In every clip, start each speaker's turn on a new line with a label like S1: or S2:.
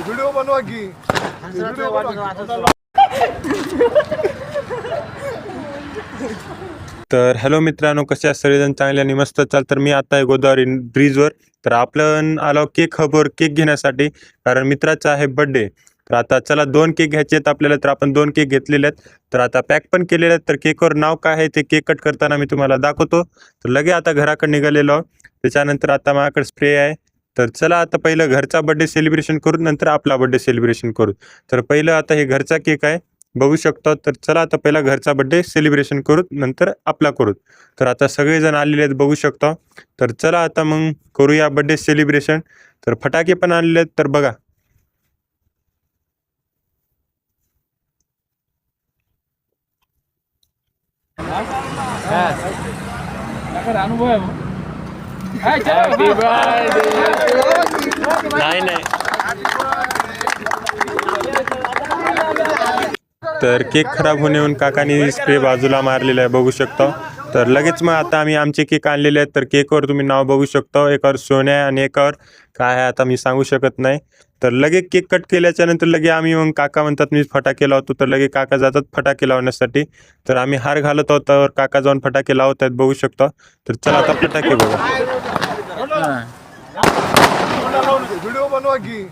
S1: Video बनवा की
S2: तर हॅलो मित्रांनो, कसे आहात सगळेजण? चांगले आणि मस्त चाल. तर मी आता आहे गोदावरी ब्रिजवर. तर आपण आलो केक हबवर केक घेण्यासाठी, कारण मित्राचा आहे बड्डे. तर आता चला 2 केक घ्यायचे आहेत आपल्याला. तर आपण 2 केक घेतलेले आहेत, तर आता पॅक पण केलेले आहेत. तर केकवर नाव काय आहे ते केक कट करताना मी तुम्हाला दाखवतो. तर लगे आता घराकडे निघालेलो आहोत. त्याच्यानंतर आता माझ्याकडे स्प्रे आहे. तर चला आता पहिलं घरचा बड्डे सेलिब्रेशन करू, नंतर आपला बड्डे सेलिब्रेशन करू. तर पहिलं आता हे घरचा केक आहे, बघू शकतो. तर चला आता पहिला घरचा बड्डे सेलिब्रेशन करू, नंतर आपला करू. तर आता सगळेजण आलेले आहेत, बघू शकतो. तर चला आता मग करूया बड्डे सेलिब्रेशन. तर फटाके पण आणलेले आहेत, तर बघा. नाही नाही, तर केक खराब होणे येऊन काकानी स्प्रे बाजूला मारलेला आहे, बघू शकता. तर लगेच मग आता आम्ही आमचे केक आणलेले आहेत. तर केकवर तुम्ही नाव बघू शकता, एकावर सोन्या आणि एकावर काय आहे आता मी सांगू शकत नाही. तर लगे केक कट केल्याच्या नंतर लगे आम्ही मग काका म्हणतात मी फटाके लावतो, तर लगे काका जातात फटाके लावण्यासाठी. तर आम्ही हार घालत आहोत, तर काका जाऊन फटाके लावत आहेत, बघू शकता. तर चला आता फटाके बघा.
S1: व्हिडिओ बनवा की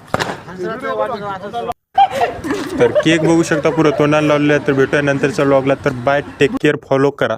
S2: तर केक बघू शकता पुरं तोंडाला लावलेलं आहे. तर भेटूया नंतरच्या व्लॉगला. तर बाय, टेक केअर, फॉलो करा.